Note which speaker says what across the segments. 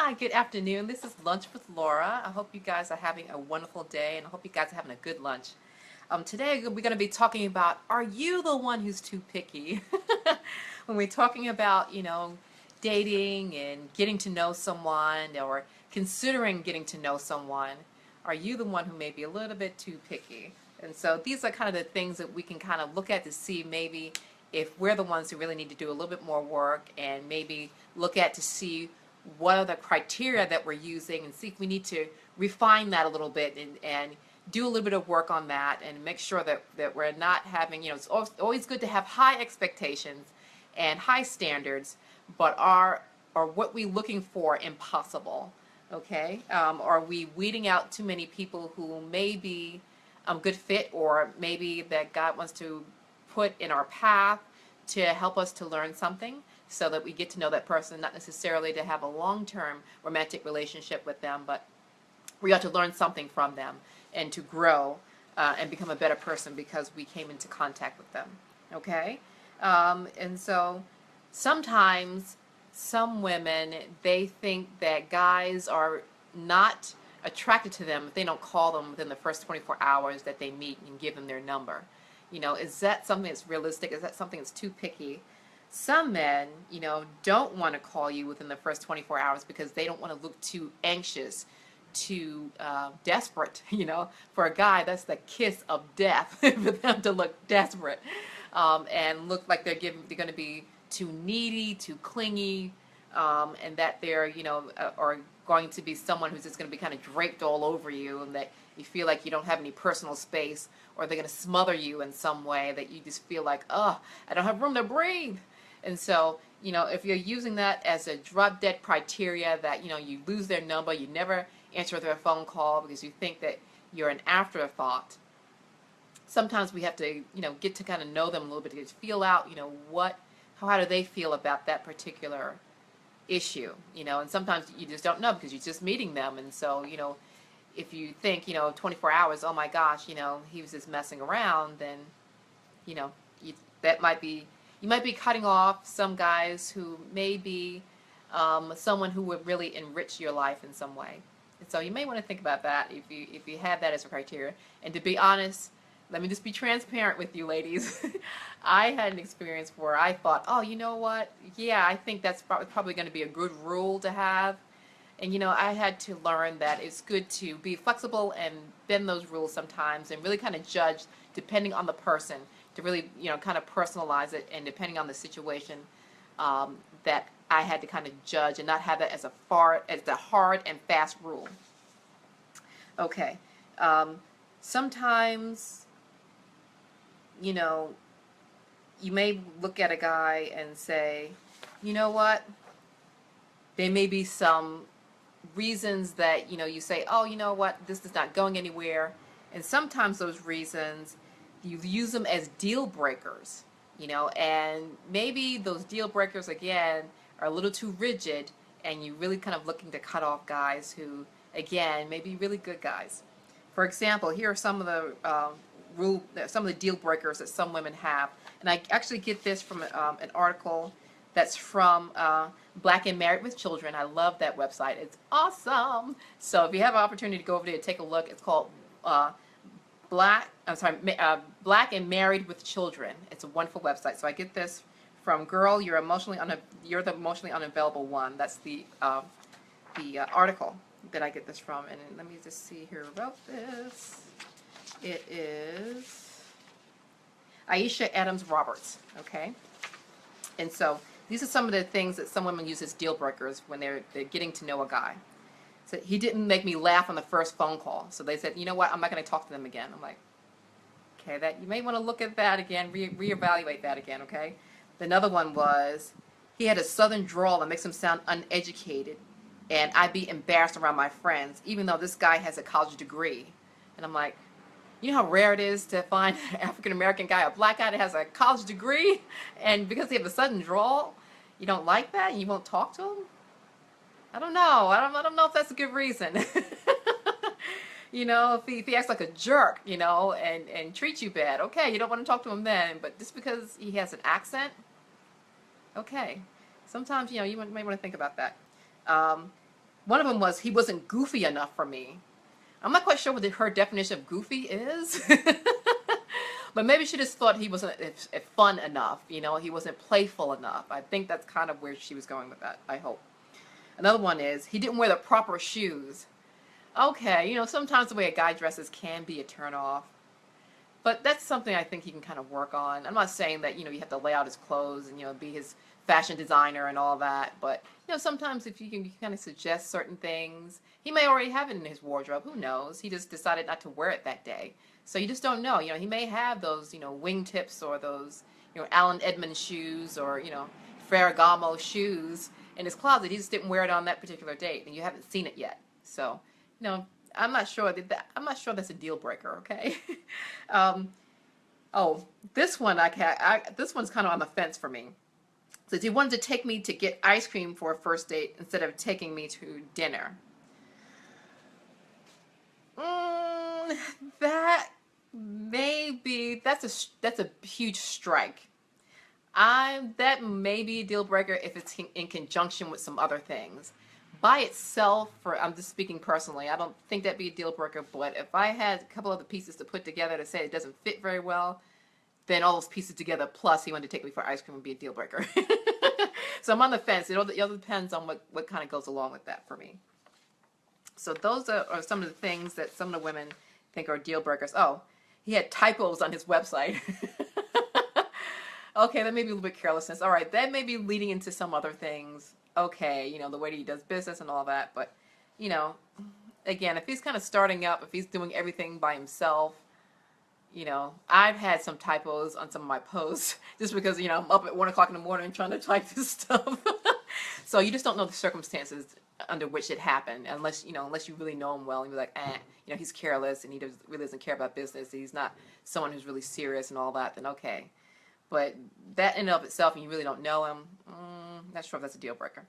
Speaker 1: Hi, good afternoon. This is Lunch with Laura. I hope you guys are having a wonderful day, and I hope you guys are having a good lunch. Today we're going to be talking about, are you the one who's too picky? When we're talking about, dating and getting to know someone or considering getting to know someone, are you the one who may be a little bit too picky? And so these are kind of the things that we can kind of look at to see maybe if we're the ones who really need to do a little bit more work, and maybe look at to see what are the criteria that we're using, and see if we need to refine that a little bit, and do a little bit of work on that, and make sure that we're not having, it's always good to have high expectations and high standards, but are what we're looking for impossible? Okay, are we weeding out too many people who may be good fit, or maybe that God wants to put in our path to help us to learn something, so that we get to know that person, not necessarily to have a long-term romantic relationship with them, but we ought to learn something from them and to grow and become a better person because we came into contact with them. Okay? And so sometimes some women, they think that guys are not attracted to them if they don't call them within the first 24 hours that they meet and give them their number. Is that something that's realistic? Is that something that's too picky? Some men, don't want to call you within the first 24 hours because they don't want to look too anxious, too desperate. For a guy, that's the kiss of death for them to look desperate and look like they're going to be too needy, too clingy, and that they're, are going to be someone who's just going to be kind of draped all over you, and that you feel like you don't have any personal space, or they're going to smother you in some way that you just feel like, oh, I don't have room to breathe. And so, if you're using that as a drop dead criteria, that, you lose their number, you never answer their phone call because you think that you're an afterthought, sometimes we have to, get to kind of know them a little bit to feel out, how do they feel about that particular issue, and sometimes you just don't know because you're just meeting them. And so, if you think, 24 hours, oh my gosh, he was just messing around, then, that might be, you might be cutting off some guys who may be someone who would really enrich your life in some way. And so you may want to think about that if you have that as a criteria. And to be honest, let me just be transparent with you ladies. I had an experience where I thought, oh, you know what? Yeah, I think that's probably going to be a good rule to have. And I had to learn that it's good to be flexible and bend those rules sometimes, and really kind of judge depending on the person, to really kind of personalize it, and depending on the situation, that I had to kind of judge and not have that as a hard and fast rule. Okay, sometimes you may look at a guy and say, you know what, there may be some reasons that you say, oh, you know what, this is not going anywhere. And sometimes those reasons, you use them as deal breakers, and maybe those deal breakers again are a little too rigid, and you're really kind of looking to cut off guys who, again, may be really good guys. For example, here are some of the deal breakers that some women have, and I actually get this from an article that's from Black and Married with Children. I love that website. It's awesome. So if you have an opportunity to go over there and take a look, it's called Black and Married with Children. It's a wonderful website. So I get this from Girl, You're the Emotionally Unavailable One. That's the article that I get this from. And let me just see who wrote this. It is Aisha Adams Roberts. Okay. And so these are some of the things that some women use as deal breakers when they're getting to know a guy. So he didn't make me laugh on the first phone call. So they said, you know what, I'm not going to talk to them again. I'm like, okay, that you may want to look at that again, reevaluate that again, okay? Another one was, he had a southern drawl that makes him sound uneducated, and I'd be embarrassed around my friends, even though this guy has a college degree. And I'm like, you know how rare it is to find an African-American guy, a black guy that has a college degree, and because they have a southern drawl, you don't like that and you won't talk to him? I don't know. I don't know if that's a good reason. If he acts like a jerk, and treats you bad, okay, you don't want to talk to him then. But just because he has an accent, okay. Sometimes, you may want to think about that. One of them was he wasn't goofy enough for me. I'm not quite sure what her definition of goofy is. But maybe she just thought he wasn't fun enough, you know, he wasn't playful enough. I think that's kind of where she was going with that, I hope. Another one is he didn't wear the proper shoes. Okay, you know, sometimes the way a guy dresses can be a turnoff. But that's something I think he can kind of work on. I'm not saying that, you know, you have to lay out his clothes and, you know, be his fashion designer and all that. But, you know, sometimes if you can kind of suggest certain things, he may already have it in his wardrobe. Who knows? He just decided not to wear it that day. So you just don't know. You know, he may have those, you know, wingtips or those, you know, Allen Edmonds shoes or, you know, Ferragamo shoes in his closet. He just didn't wear it on that particular date, and you haven't seen it yet. So, you know, I'm not sure that's a deal breaker. Okay. Oh, this one this one's kind of on the fence for me. Says he wanted to take me to get ice cream for a first date instead of taking me to dinner. That that's a huge strike. That may be a deal breaker if it's in conjunction with some other things. By itself, I'm just speaking personally, I don't think that'd be a deal breaker. But if I had a couple of the pieces to put together to say it doesn't fit very well, then all those pieces together plus he wanted to take me for ice cream would be a deal breaker. So I'm on the fence. It all depends on what kind of goes along with that for me. So those are some of the things that some of the women think are deal breakers. Oh, he had typos on his website. Okay, that may be a little bit carelessness. All right, that may be leading into some other things. Okay, you know, the way that he does business and all that. But, you know, again, if he's kind of starting up, if he's doing everything by himself, you know, I've had some typos on some of my posts just because, you know, I'm up at 1 o'clock in the morning trying to type this stuff. So you just don't know the circumstances under which it happened unless you really know him well and you're like, you know, he's careless and he really doesn't care about business. He's not someone who's really serious and all that, then okay. But that in and of itself, and you really don't know him, not sure if that's a deal breaker.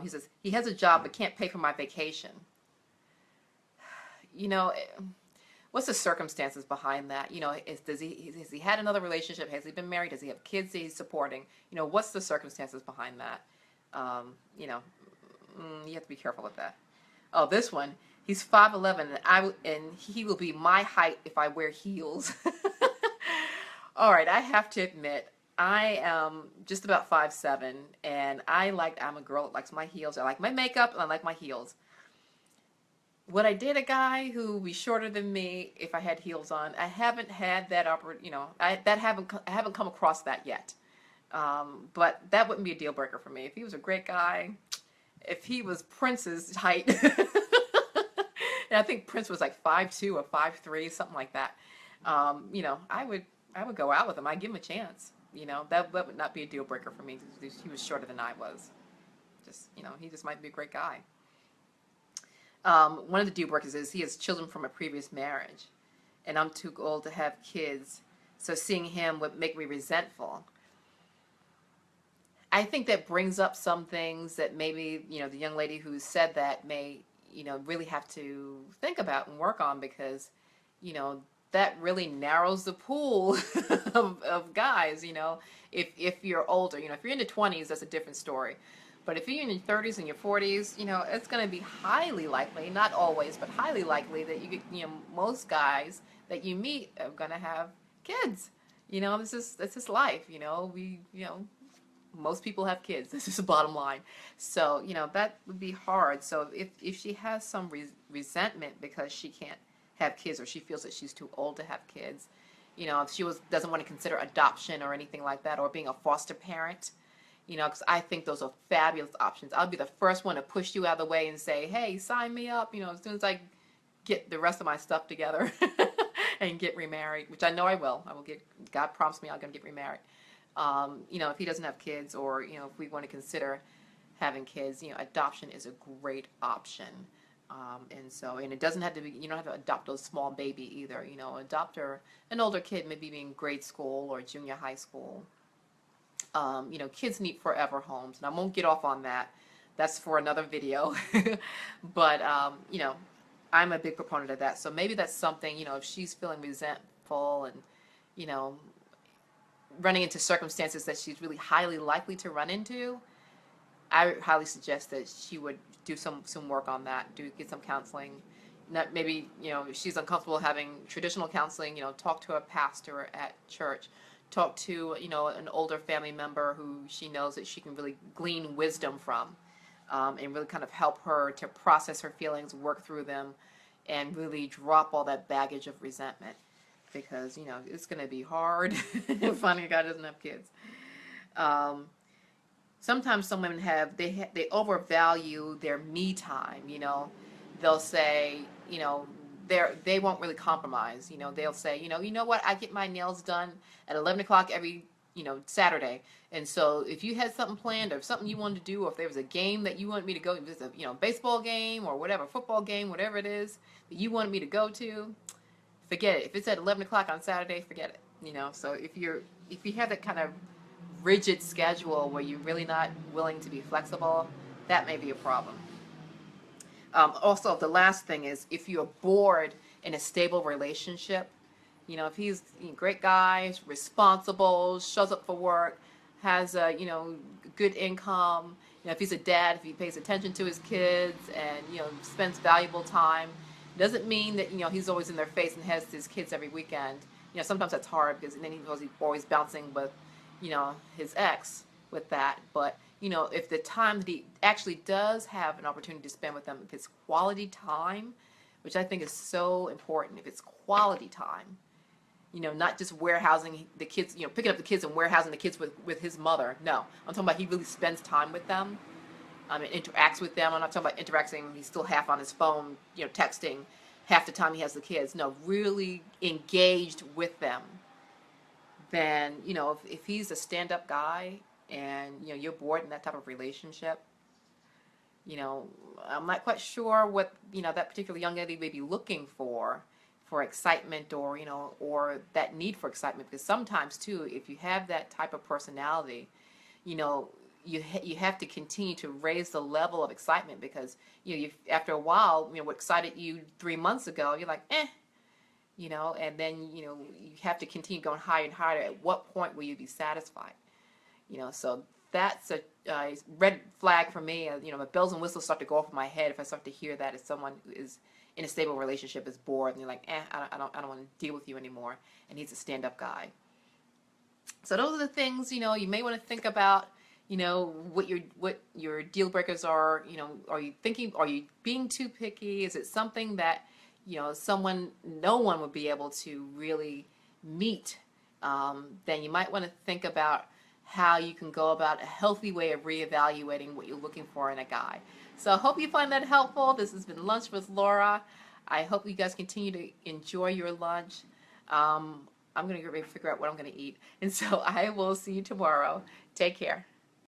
Speaker 1: He says, he has a job but can't pay for my vacation. You know, what's the circumstances behind that? You know, has he had another relationship? Has he been married? Does he have kids that he's supporting? You know, what's the circumstances behind that? You know, you have to be careful with that. Oh, this one, he's 5'11", and he will be my height if I wear heels. All right, I have to admit, I am just about 5'7", and I'm a girl that likes my heels. I like my makeup, and I like my heels. Would I date a guy who would be shorter than me if I had heels on? I haven't had that I haven't come across that yet. But that wouldn't be a deal breaker for me. If he was a great guy, if he was Prince's height, and I think Prince was like 5'2" or 5'3", something like that. You know, I would go out with him. I'd give him a chance. You know, that would not be a deal breaker for me. He was shorter than I was. Just, you know, he just might be a great guy. One of the deal breakers is he has children from a previous marriage, and I'm too old to have kids, so seeing him would make me resentful. I think that brings up some things that maybe, you know, the young lady who said that may, you know, really have to think about and work on, because, you know, that really narrows the pool of guys. You know, if you're older, you know, if you're in the 20s, that's a different story. But if you're in your 30s and your 40s, you know, it's going to be highly likely, not always, but highly likely that you know, most guys that you meet are going to have kids. You know, that's just life. You know, most people have kids. This is the bottom line. So, you know, that would be hard. So if she has some resentment because she can't have kids, or she feels that she's too old to have kids, you know, if she doesn't want to consider adoption or anything like that, or being a foster parent, you know, because I think those are fabulous options. I'll be the first one to push you out of the way and say, hey, sign me up, you know, as soon as I get the rest of my stuff together and get remarried, which I know I will. God promised me I'm going to get remarried. You know, if he doesn't have kids, or, you know, if we want to consider having kids, you know, adoption is a great option. And it doesn't have to be, you don't have to adopt a small baby either. You know, adopt an older kid, maybe in grade school or junior high school. You know, kids need forever homes, and I won't get off on that. That's for another video. But, you know, I'm a big proponent of that. So maybe that's something, you know, if she's feeling resentful and, you know, running into circumstances that she's really highly likely to run into, I highly suggest that she would do some work on that, get some counseling. Not maybe, if she's uncomfortable having traditional counseling, talk to a pastor at church, talk to, an older family member who she knows that she can really glean wisdom from, and really kind of help her to process her feelings, work through them, and really drop all that baggage of resentment, because it's going to be hard finding a guy who doesn't have kids. Sometimes some women they overvalue their me time. They'll say, they won't really compromise. They'll say, you know what, I get my nails done at 11 o'clock every Saturday, and so if you had something planned or something you wanted to do, or if there was a game that you wanted me to go, if it's a baseball game or whatever, football game, whatever it is that you wanted me to go to, forget it. If it's at 11 o'clock on Saturday, forget it. So if you have that kind of rigid schedule where you're really not willing to be flexible, that may be a problem. Also, the last thing is, if you're bored in a stable relationship, if he's a great guy, responsible, shows up for work, has a good income, if he's a dad, if he pays attention to his kids and spends valuable time, doesn't mean that he's always in their face and has his kids every weekend. Sometimes that's hard, because then he's always bouncing with his ex with that. But if the time that he actually does have an opportunity to spend with them, if it's quality time, which I think is so important, if it's quality time, not just warehousing the kids, picking up the kids and warehousing the kids with his mother. No, I'm talking about he really spends time with them, and interacts with them. I'm not talking about interacting, he's still half on his phone, texting half the time he has the kids. No, really engaged with them. Then, if he's a stand-up guy and, you're bored in that type of relationship, I'm not quite sure what, that particular young lady may be looking for excitement, or, or that need for excitement. Because sometimes, too, if you have that type of personality, you have to continue to raise the level of excitement, because, after a while, what excited you 3 months ago, you're like, and then, you have to continue going higher and higher. At what point will you be satisfied? So that's a red flag for me. The bells and whistles start to go off in my head if I start to hear that, if someone is in a stable relationship, is bored, and you're like, I don't want to deal with you anymore, and he's a stand-up guy. So those are the things, you may want to think about, what your deal breakers are. Are you being too picky? Is it something that, no one would be able to really meet? Then you might want to think about how you can go about a healthy way of reevaluating what you're looking for in a guy. So I hope you find that helpful. This has been Lunch with Laura. I hope you guys continue to enjoy your lunch. I'm going to figure out what I'm going to eat. And so I will see you tomorrow. Take care.